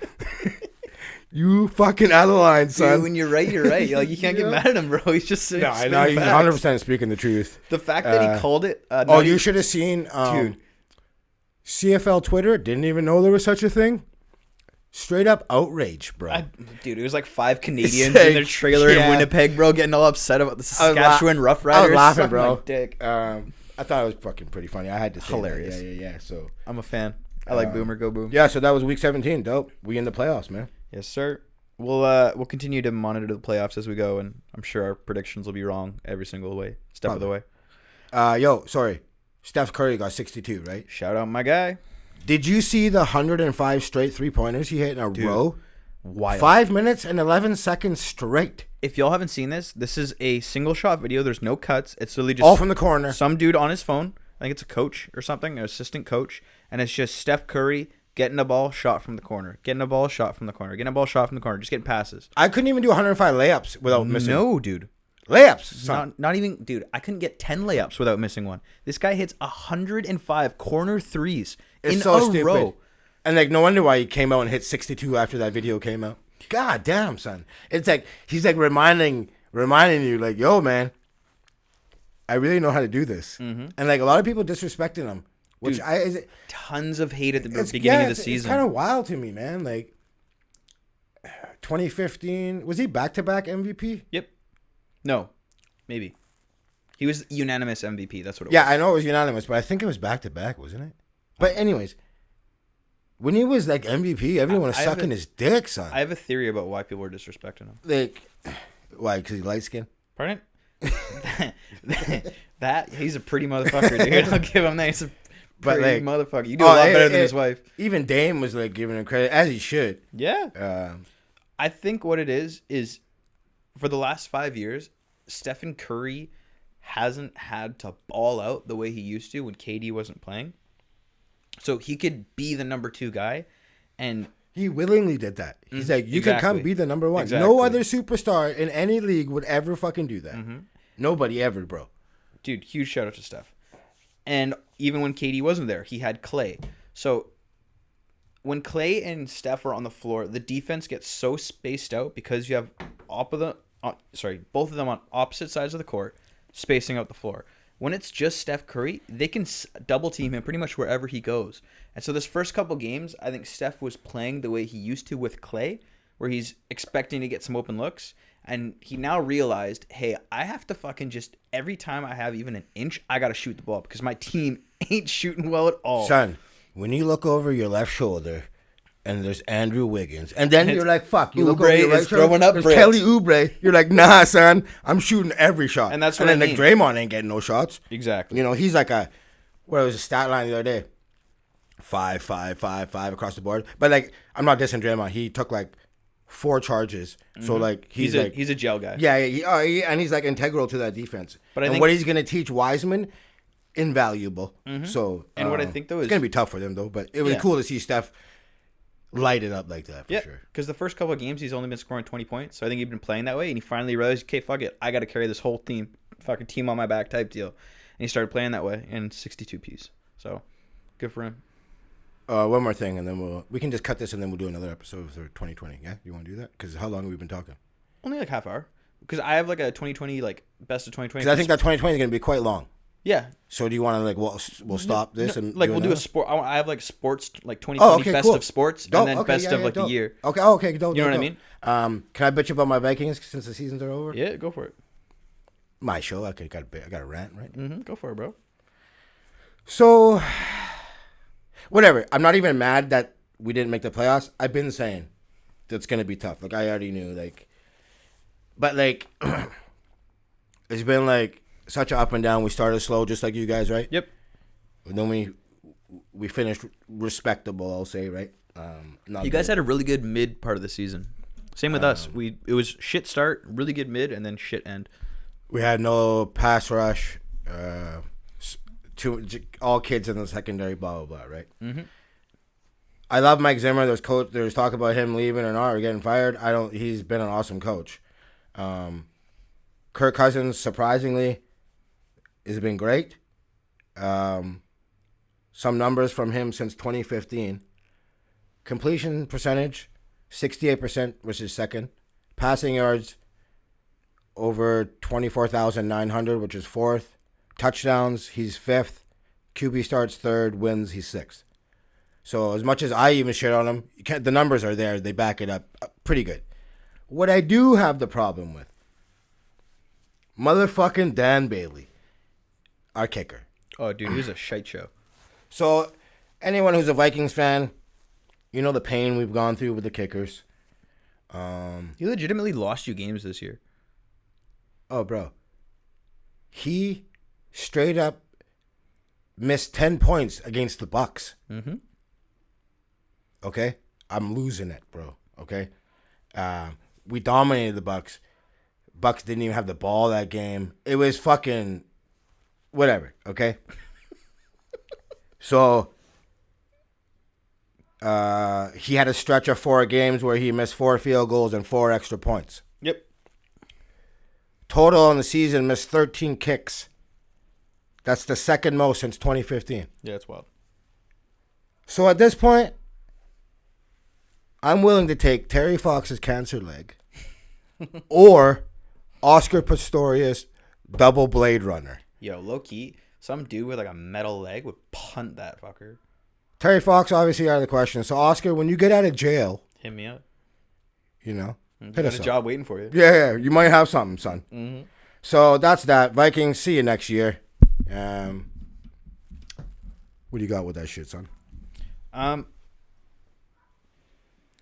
You fucking out of line, son. Dude, when you're right, you're right. Like, you can't get mad at him, bro. He's just saying. No, I know he's 100% speaking the truth. The fact that he called it. You should have seen. Dude. CFL Twitter didn't even know there was such a thing. Straight up outrage, bro. Dude, it was like 5 Canadians Like, in their trailer in yeah. Winnipeg, bro, getting all upset about the Saskatchewan Rough I Riders. was laughing, Suck bro. my dick. I thought it was fucking pretty funny. I had to say that. Hilarious. Yeah. So I'm a fan. I like Boomer. Go Boom. yeah, so that was week 17. Dope. We in the playoffs, man. Yes, sir. We'll continue to monitor the playoffs as we go, and I'm sure our predictions will be wrong every single step of the way. Sorry. Steph Curry got 62, right? Shout out my guy. Did you see the 105 straight 3-pointers he hit in a row? Wild. 5 minutes and 11 seconds straight. If y'all haven't seen this is a single shot video. There's no cuts. It's literally just All from the corner. some dude on his phone. I think it's a coach or something, an assistant coach, and it's just Steph Curry getting a ball, shot from the corner, getting a ball, shot from the corner, getting a ball, shot from the corner, just getting passes. I couldn't even do 105 layups without missing. No, dude. Layups, son. Not even, dude. I couldn't get 10 layups without missing one. This guy hits 105 corner threes It's in so a stupid. row. And like, no wonder why he came out and hit 62 after that video came out. God damn, son. It's like he's like reminding you, like, yo, man, I really know how to do this. Mm-hmm. And like a lot of people disrespecting him, which Dude, tons of hate at the beginning of the season. It's kind of wild to me, man. Like 2015, was he back-to-back MVP? Yep. No, maybe. He was unanimous MVP. That's what it was. Yeah, I know it was unanimous, but I think it was back-to-back, wasn't it? But anyways, when he was like MVP, everyone was sucking his dick, son. I have a theory about why people are disrespecting him. Like, why? Because he's light skinned. Pardon? He's a pretty motherfucker, dude. I'll give him that. He's a But, pretty like, motherfucker. You do a lot better than his wife. Even Dame was like giving him credit, as he should. Yeah. I think what it is for the last 5 years, Stephen Curry hasn't had to ball out the way he used to when KD wasn't playing. So he could be the number 2 guy, and he willingly did that. He's like, you can come be the number 1. Exactly. No other superstar in any league would ever fucking do that. Nobody ever, bro. Dude, huge shout out to Steph. And even when KD wasn't there, he had Clay. So when Clay and Steph are on the floor, the defense gets so spaced out because you have both of them on opposite sides of the court, spacing out the floor. When it's just Steph Curry, they can double team him pretty much wherever he goes. And so this first couple games, I think Steph was playing the way he used to with Clay, where he's expecting to get some open looks. And he now realized, hey, I have to fucking just, every time I have even an inch, I got to shoot the ball because my team ain't shooting well at all. Son, when you look over your left shoulder and there's Andrew Wiggins, and then you're like, fuck, you look over your right shoulder, there's bricks. Kelly Oubre, you're like, nah, son, I'm shooting every shot. And that's what then I mean. Like Draymond ain't getting no shots. Exactly. You know, he's like what was the stat line the other day? 5, 5, 5, 5 across the board. But like, I'm not dissing Draymond. He took like 4 charges. So like he's a gel guy. Yeah, and he's like integral to that defense. But I think what he's gonna teach Wiseman, invaluable. So and what I think though is it's gonna be tough for them though. But it was cool to see Steph light it up like that for sure. Because the first couple of games he's only been scoring 20 points. So I think he'd been playing that way, and he finally realized, okay, fuck it, I got to carry this whole fucking team on my back type deal. And he started playing that way in 62 piece. So good for him. One more thing, and then we can just cut this, and then we'll do another episode for 2020. Yeah, you want to do that? Because how long have we been talking? Only like half hour. Because I have like a 2020 like best of 2020. Because I think that 2020 is gonna be quite long. Yeah. So do you want to like we'll stop this and like we'll do a sport? I have like sports like 2020 best of sports and then best of like the year. Okay. You know what I mean? Can I bitch about my Vikings since the seasons are over? Yeah, go for it. My show. Okay, I got a rant, right? Go for it, bro. So, whatever. I'm not even mad that we didn't make the playoffs. I've been saying that's gonna be tough. Like I already knew. Like, but like, it's been like such an up and down. We started slow, just like you guys, right? Yep. And then we finished respectable, I'll say, right? You guys had a really good mid part of the season. Same with us. It was shit start, really good mid, and then shit end. We had no pass rush. All kids in the secondary, blah blah blah, right? I love Mike Zimmer. There's talk about him leaving or not or getting fired. He's been an awesome coach. Kirk Cousins, surprisingly, has been great. Some numbers from him since 2015. Completion percentage, 68%, which is second. Passing yards, over 24,900, which is fourth. Touchdowns, he's fifth. QB starts third, wins, he's sixth. So as much as I even shit on him, the numbers are there. They back it up pretty good. What I do have the problem with, motherfucking Dan Bailey, our kicker. Oh, dude, he was a shite show. So anyone who's a Vikings fan, you know the pain we've gone through with the kickers. He legitimately lost you games this year. Oh, bro. He straight up missed 10 points against the Bucks. Okay? I'm losing it, bro. Okay? We dominated the Bucks. Bucks didn't even have the ball that game. It was fucking whatever, okay? So he had a stretch of 4 games where he missed 4 field goals and 4 extra points. Yep. Total in the season, missed 13 kicks. That's the second most since 2015. Yeah, it's wild. So at this point, I'm willing to take Terry Fox's cancer leg or Oscar Pistorius double Blade Runner. Yo, low key, some dude with like a metal leg would punt that fucker. Terry Fox obviously out of the question. So Oscar, when you get out of jail, hit me up. You know, got a job waiting for you. Yeah, you might have something, son. So that's that. Vikings, see you next year. What do you got with that shit, son?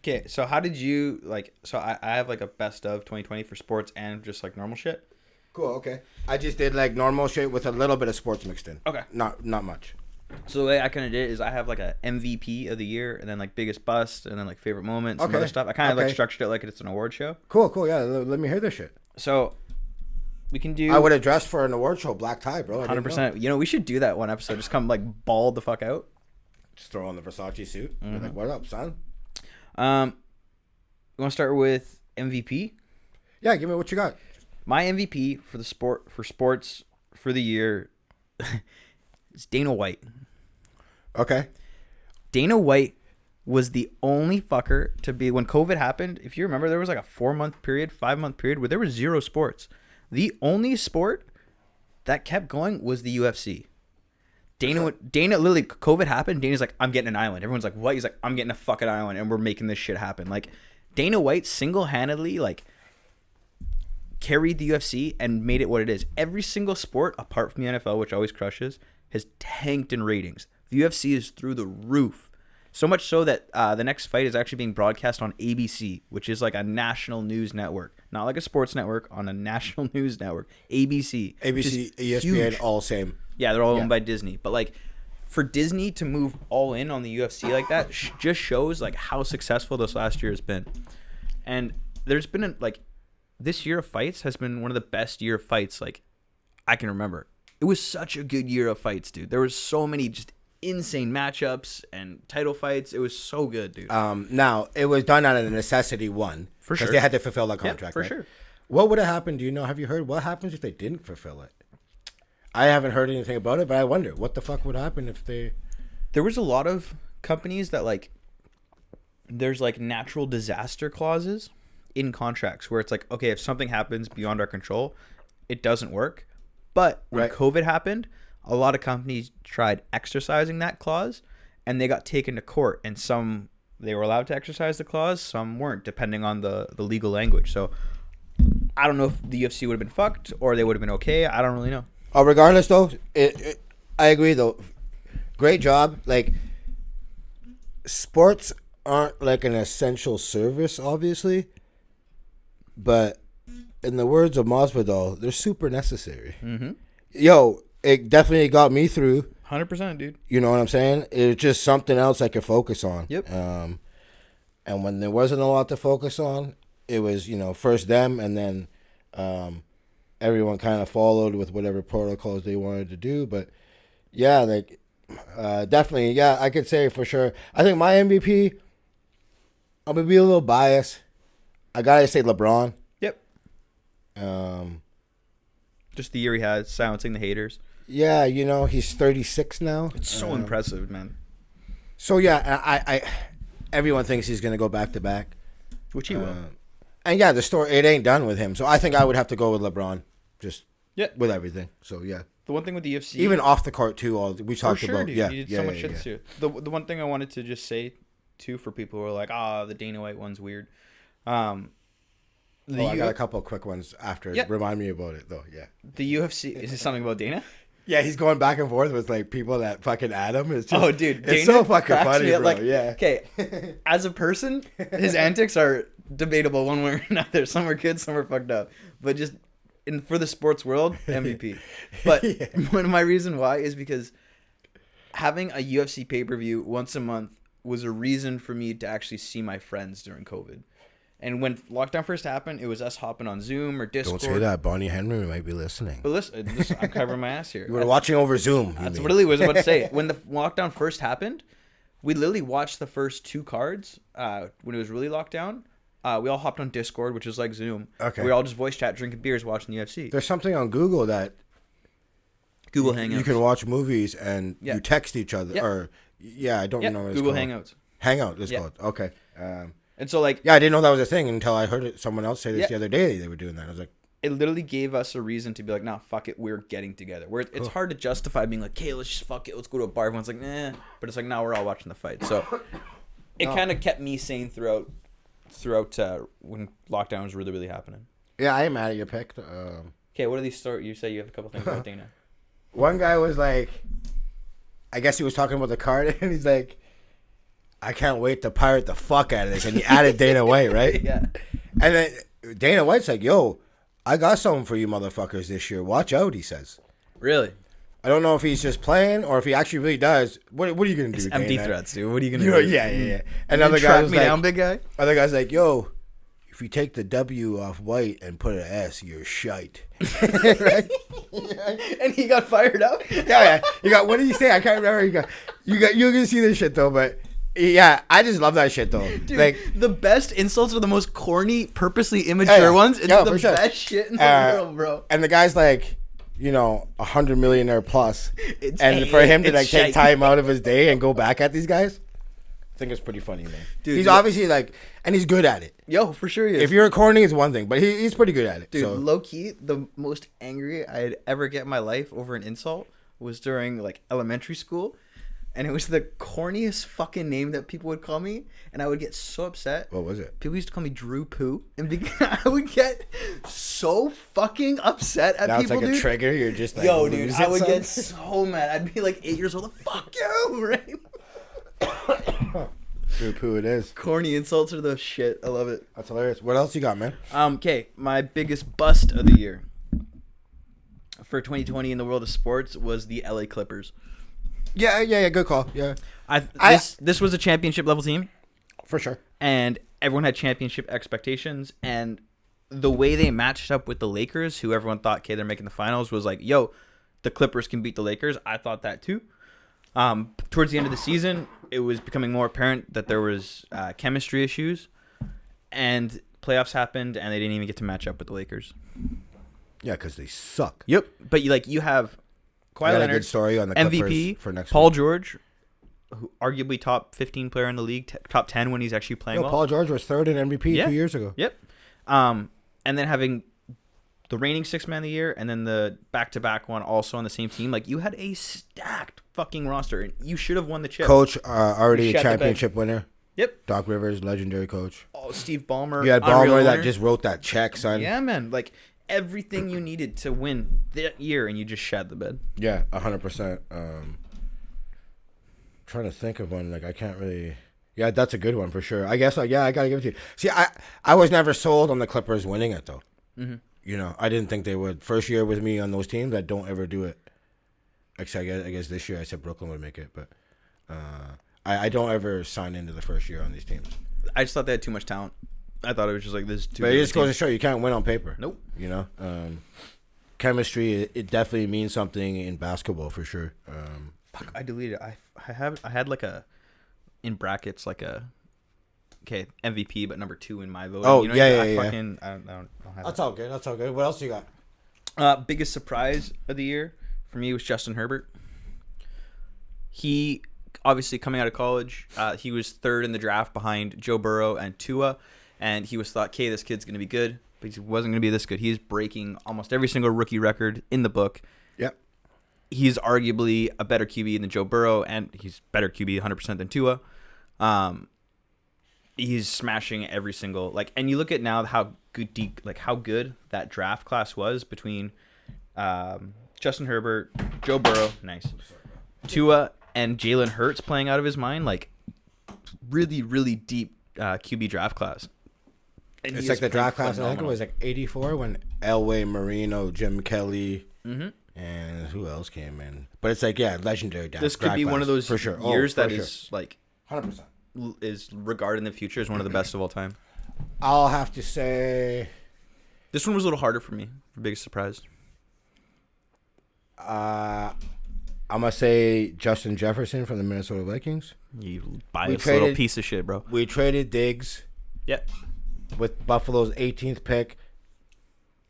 Okay, so how did you, like, so I have, like, a best of 2020 for sports and just, like, normal shit. Cool. Okay. I just did like normal shit with a little bit of sports mixed in. Okay. Not much. So the way I kind of did it is I have like a MVP of the year, and then like biggest bust, and then like favorite moments, and other stuff. I kind of like structured it like it's an award show. Cool. Yeah. Let me hear this shit. So we can do. I would have dressed for an award show, black tie, bro. 100%. You know, we should do that one episode. Just come like bald the fuck out. Just throw on the Versace suit. Be like, what up, son? You want to start with MVP? Yeah, give me what you got. My MVP for sports for the year is Dana White. Okay. Dana White was the only fucker to be when COVID happened. If you remember, there was like a 4-month period, 5-month period where there was 0 sports. The only sport that kept going was the UFC. Dana literally, COVID happened. Dana's like, I'm getting an island. Everyone's like, what? He's like, I'm getting a fucking island, and we're making this shit happen. Like, Dana White single-handedly like carried the UFC and made it what it is. Every single sport, apart from the NFL, which always crushes, has tanked in ratings. The UFC is through the roof. So much so that the next fight is actually being broadcast on ABC, which is like a national news network. Not like a sports network, on a national news network. ABC. ABC, ESPN, huge. all same. Yeah, they're all owned by Disney. But like, for Disney to move all in on the UFC like that just shows like how successful this last year has been. And there's been this year of fights has been one of the best year of fights like I can remember. It was such a good year of fights, dude. There was so many just insane matchups and title fights. It was so good, dude. Now it was done out of necessity, one, for sure, because they had to fulfill that contract. For right? sure. What would have happened? Do you know? Have you heard what happens if they didn't fulfill it? I haven't heard anything about it, but I wonder what the fuck would happen if they. There was a lot of companies that like. There's like natural disaster clauses in contracts where it's like, okay, if something happens beyond our control, it doesn't work. But when COVID happened, a lot of companies tried exercising that clause, and they got taken to court. And some they were allowed to exercise the clause, some weren't, depending on the legal language. So I don't know if the UFC would have been fucked or they would have been okay. I don't really know. Regardless, though, I agree. Though, great job. Like, sports aren't like an essential service, obviously, but in the words of Masvidal, they're super necessary. Mm-hmm. Yo, it definitely got me through. 100%, dude. You know what I'm saying? It's just something else I could focus on. Yep. And when there wasn't a lot to focus on, it was, first them, and then everyone kind of followed with whatever protocols they wanted to do. But yeah, like definitely, yeah, I could say for sure. I think my MVP, I'm gonna be a little biased. I gotta say LeBron. Yep. Just the year he had, silencing the haters. Yeah, he's 36 now. It's so impressive, man. So yeah, I everyone thinks he's gonna go back to back, Which he will. And yeah, the story, it ain't done with him. So I think I would have to go with LeBron, just with everything. So yeah. The one thing with the UFC, even off the court too, we talked about. Dude. Yeah, you did so much shit too. The one thing I wanted to just say too for people who are like, the Dana White one's weird. I got a couple of quick ones after. Yeah. Remind me about it though. Yeah. The UFC, is it something about Dana? Yeah, he's going back and forth with like people that fucking at him. It's just, dude, it's so fucking funny, bro. Like, yeah. Okay, as a person, his antics are debatable one way or another. Some are good, some are fucked up. But just for the sports world, MVP. But one of my reason why is because having a UFC pay-per-view once a month was a reason for me to actually see my friends during COVID. And when lockdown first happened, it was us hopping on Zoom or Discord. Don't say that. Bonnie Henry might be listening. But listen, I'm covering my ass here. You were watching over Zoom. That's literally what I was about to say. When the lockdown first happened, we literally watched the first 2 cards when it was really locked down. We all hopped on Discord, which is like Zoom. Okay. We all just voice chat, drinking beers, watching the UFC. There's something on Google that Google Hangouts. You can watch movies and you text each other. Yep. Or I don't know what it's Google called. Hangouts. Hangout is called. Okay. And so like I didn't know that was a thing until I heard someone else say this the other day. They were doing that. I was like, it literally gave us a reason to be like, nah, fuck it, we're getting together. Where it's hard to justify being like, okay, let's just fuck it, let's go to a bar. Everyone's like, nah, but it's like, now we're all watching the fight. So it kind of kept me sane throughout when lockdown was really, really happening. Yeah, I am mad at your pick. Okay, what are these stories? You say you have a couple things about Dana. One guy was like, I guess he was talking about the card, and he's like, I can't wait to pirate the fuck out of this. And he added Dana White, right? Yeah. And then Dana White's like, yo, I got something for you motherfuckers this year. Watch out, he says. Really? I don't know if he's just playing or if he actually really does. What are you going to do? It's empty Dane? threats, dude. What are you going to do? Yeah. And You other track guys me like, down, big guy? other guys like, yo, if you take the W off white and put an S, you're shite. Right? And he got fired up? Yeah. You got, what did he say? I can't remember. You're going to see this shit though, but yeah, I just love that shit though. Dude, like, the best insults are the most corny, purposely immature ones. It's the for sure. best shit in the world, bro. And the guy's like, 100 millionaire plus. It's- And for him to it's like take shite. time out of his day and go back at these guys, I think it's pretty funny, man. Dude, he's look- obviously like, and he's good at it. Yo, for sure he is. If you're corny, it's one thing, but he's pretty good at it. Dude, so. low key, the most angry I'd ever get in my life over an insult was during like elementary school. And it was the corniest fucking name that people would call me. And I would get so upset. What was it? People used to call me Drew Poo. And I would get so fucking upset at Now people, it's like dude. a trigger. You're just like, Yo, dude, lose I it, would son. get so mad. I'd be like 8 years old. Fuck you, right? True poo it is. Corny insults are the shit. I love it. That's hilarious. What else you got, man? Okay, my biggest bust of the year for 2020 in the world of sports was the LA Clippers. Yeah. Good call. Yeah, This was a championship level team, for sure. and everyone had championship expectations. And the way they matched up with the Lakers, who everyone thought, okay, they're making the finals, was like, yo, the Clippers can beat the Lakers. I thought that too. Towards the end of the season, it was becoming more apparent that there was chemistry issues, and playoffs happened, and they didn't even get to match up with the Lakers. Yeah, because they suck. Yep, but you have Kawhi I got a Leonard, good story on the Clippers MVP for next Paul week. George, who arguably top 15 player in the league, top 10 when he's actually playing Yo, well. Paul George was third in MVP Yeah. 2 years ago. Yep. And then having the reigning sixth man of the year and then the back-to-back one also on the same team. Like, you had a stacked fucking roster, and you should have won the chip. Coach, already a Shat the bed. championship winner. Yep. Doc Rivers, legendary coach. Oh, Steve Ballmer. You had unreal Ballmer that winner. just wrote that check, son. Yeah, man. Like, everything you needed to win that year, and you just shat the bed. Yeah, 100%. Trying to think of one. Like, I can't really. Yeah, that's a good one for sure. I guess, I gotta give it to you. See, I was never sold on the Clippers winning it though. Mm-hmm. I didn't think they would. First year with me on those teams, I don't ever do it. Except I guess this year I said Brooklyn would make it, but I don't ever sign into the first year on these teams. I just thought they had too much talent. I thought it was just like, this is too But good it of a just goes team. to show you can't win on paper. Nope. Chemistry, it definitely means something in basketball for sure. Fuck, I deleted it. I had like a, in brackets, like a, okay, MVP, but number 2 in my vote. Oh, you know, yeah. I don't have That's all good. That's all good. What else you got? it. Biggest surprise of the year for me was Justin Herbert. He, obviously coming out of college, he was 3rd in the draft behind Joe Burrow and Tua, and he was thought, okay, this kid's going to be good, but he wasn't going to be this good. He's breaking almost every single rookie record in the book. Yep. He's arguably a better QB than Joe Burrow, and he's better QB 100% than Tua. He's smashing every single, like, and you look at now how good that draft class was between Justin Herbert, Joe Burrow, nice, Tua, and Jalen Hurts playing out of his mind, like, really, really deep QB draft class. And It's he like is the draft playing class. I think it phenomenal. was like 84 when Elway, Marino, Jim Kelly, Mm-hmm. and who else came in? But it's like, yeah, legendary draft. This could be one of those for sure. years for that sure. is like 100%. is regarded in the future as one of the best of all time. I'll have to say, This one was a little harder for me. Biggest surprise. I'm gonna say Justin Jefferson from the Minnesota Vikings. You biased traded- little piece of shit, bro. We traded Diggs Yep. with Buffalo's 18th pick.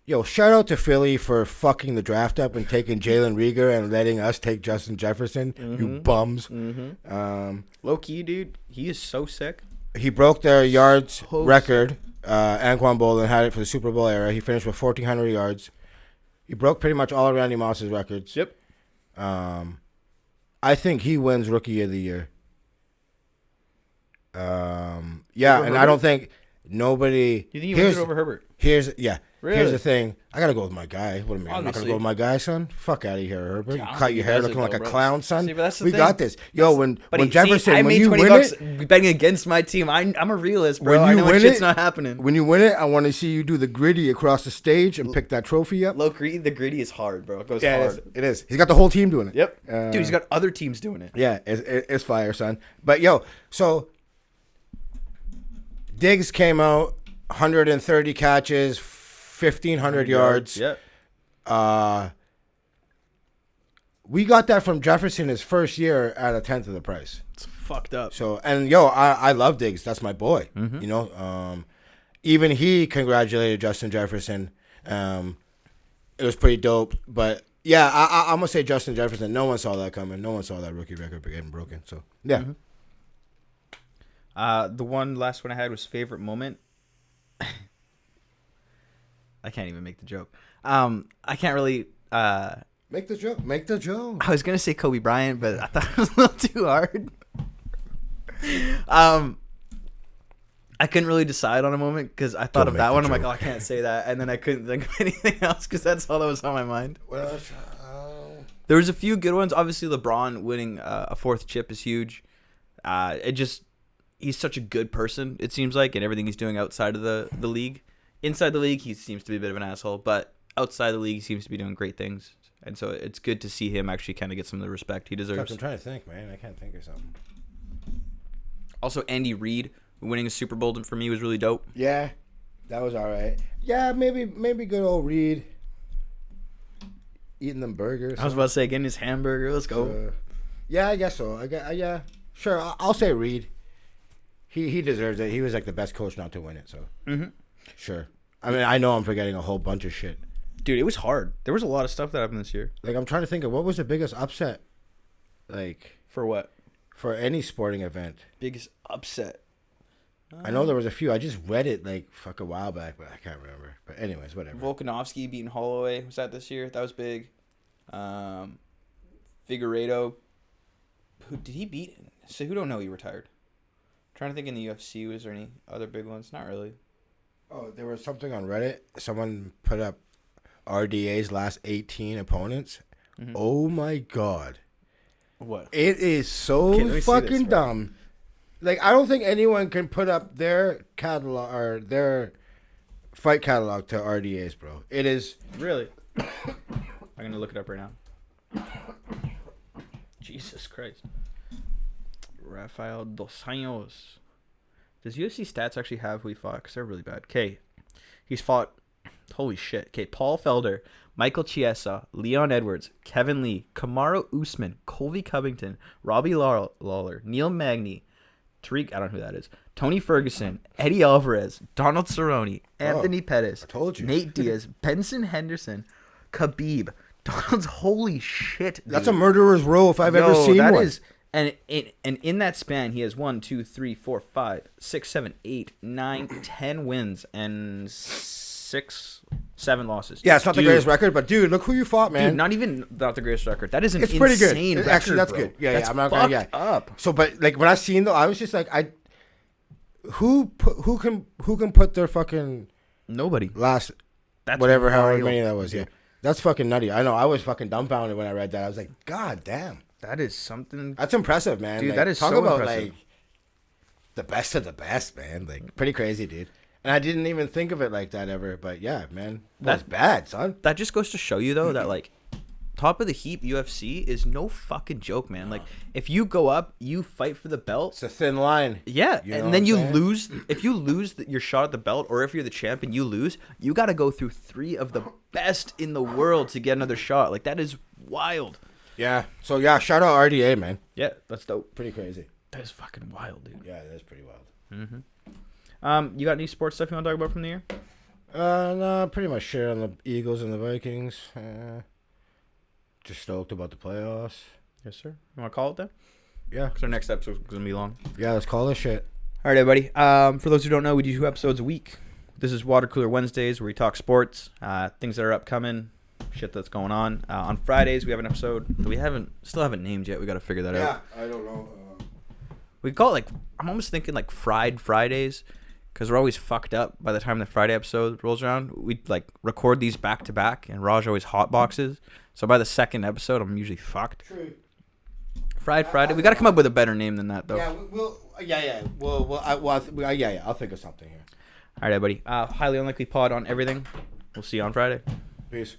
Yo, shout out to Philly for fucking the draft up and taking Jalen Reagor and letting us take Justin Jefferson. You bums. Low key, dude. He is so sick. He broke their yards So record. Anquan Bolden had it for the Super Bowl era. He finished with 1,400 yards. He broke pretty much all of Randy Moss's records. Yep. I think he wins Rookie of the Year. Yeah, Over and I Herbert? don't think nobody. You think he wins it over Herbert? Here's Really? the thing. I gotta go with my guy. What am I? I'm not gonna Obviously. go with my guy, son. Fuck out of here, Herbert. Yeah, I You don't cut think your he hair does it, looking like though, a bro. clown, son. See, but that's the We thing. got this. Yo, when Buddy, Jefferson, I when made you $20 win it, betting against my team. I'm a realist, bro. When I you know when win shit's it- not happening. when you win it, I want to see you do the gritty across the stage and pick that trophy up. Low gritty, the gritty is hard, bro. It goes Yeah, hard. it is. He's got the whole team doing it. Yep. Uh, Dude, he's got other teams doing it. Yeah, it's fire, son. But yo, so Diggs came out, 130 catches, 1,500 yards. Yep. We got that from Jefferson his first year at a tenth of the price. It's fucked up. So, and yo, I love Diggs. That's my boy. You know, even he congratulated Justin Jefferson. It was pretty dope. But yeah, I'm gonna say Justin Jefferson. No one saw that coming. No one saw that rookie record getting broken. So yeah. The one last one I had was favorite moment. I can't even make the joke. I can't really. Make the joke. Make the joke. I was gonna say Kobe Bryant, but I thought it was a little too hard. I couldn't really decide on a moment because I thought Don't of make that the one. I'm like, joke. oh, I can't say that, and then I couldn't think of anything else because that's all that was on my mind. Well, There was a few good ones. Obviously, LeBron winning a fourth chip is huge. He's such a good person, it seems like, and everything he's doing outside of the league. Inside the league, he seems to be a bit of an asshole, but outside the league, he seems to be doing great things. And so it's good to see him actually kind of get some of the respect he deserves. I'm trying to think, man. I can't think of something. Also, Andy Reid winning a Super Bowl for me was really dope. Yeah, that was all right. Yeah, maybe good old Reed eating them burgers. I was about to say, getting his hamburger. Let's go. Yeah, I guess so. Yeah, sure. I'll say Reed. He deserves it. He was like the best coach not to win it. So sure. I mean, I know I'm forgetting a whole bunch of shit. Dude, it was hard. There was a lot of stuff that happened this year. Like I'm trying to think of what was the biggest upset, like For what? for any sporting event. Biggest upset. I know there was a few. I just read it like a while back, but I can't remember. But anyways, whatever. Volkanovski beating Holloway. Was that this year? That was big. Figueiredo. Who did he beat? So who don't know he retired? I'm trying to think in the UFC. Was there any other big ones? Not really. Oh, there was something on Reddit. Someone put up RDA's last 18 opponents. Oh my god. What? It is so Okay, let me see fucking this, bro. dumb. Like I don't think anyone can put up their catalog or their fight catalog to RDA's, bro. It is Really? I'm gonna look it up right now. Jesus Christ. Rafael Dos Anjos. Does UFC stats actually have who he fought? Because they're really bad. Okay. He's fought. Holy shit. Okay. Paul Felder, Michael Chiesa, Leon Edwards, Kevin Lee, Kamaru Usman, Colby Covington, Robbie Lawler, Neil Magny, Tariq, I don't know who that is, Tony Ferguson, Eddie Alvarez, Donald Cerrone, Anthony Pettis, I told you. Nate Diaz, Benson Henderson, Khabib. Donald's holy shit, dude. that's a murderer's row if I've ever seen that one. is- and in that span, he has 1, 2, 3, 4, 5, 6, 7, 8, 9, 10 wins and 7 losses. Yeah, it's not the Dude, greatest record, but dude, look who you fought, man. Dude, not the greatest record. That is an It's pretty good. insane record, Actually, that's bro. good. Yeah, That's I'm not fucked gonna. Yeah. up. So, but like when I seen though, I was just like, who can put their fucking Nobody. last That's whatever however wild. many that was. Yeah, that's fucking nutty. I know. I was fucking dumbfounded when I read that. I was like, God damn, That is something. that's impressive, man. Dude, Like, that is talk so about impressive. like the best of the best, man. Like pretty crazy, dude. And I didn't even think of it like that ever. But yeah, man, that's bad, son. That just goes to show you though that like top of the heap UFC is no fucking joke, man. Like if you go up, you fight for the belt. It's a thin line. Yeah, You know and what then I'm you saying? lose. If you lose your shot at the belt, or if you're the champ and you lose, you got to go through 3 of the best in the world to get another shot. Like that is wild. Yeah. So yeah, shout out RDA, man. Yeah, that's dope. Pretty crazy. That is fucking wild, dude. Yeah, that's pretty wild. You got any sports stuff you want to talk about from the year? No, pretty much shit on the Eagles and the Vikings. Just stoked about the playoffs. Yes, sir. You want to call it then? Yeah. Because our next episode is going to be long. Yeah, let's call this shit. All right, everybody. For those who don't know, we do 2 episodes a week. This is Water Cooler Wednesdays, where we talk sports, things that are upcoming, shit that's going on. On Fridays, we have an episode that we still haven't named yet. We got to figure that out. I don't know. We call it I'm almost thinking like Fried Fridays, because we're always fucked up by the time the Friday episode rolls around. We like record these back to back, and Raj always hot boxes. So by the second episode, I'm usually fucked. True. Fried Friday. We got to come up with a better name than that, though. Yeah, I'll think of something here. All right, buddy. Highly unlikely pod on everything. We'll see you on Friday. Peace.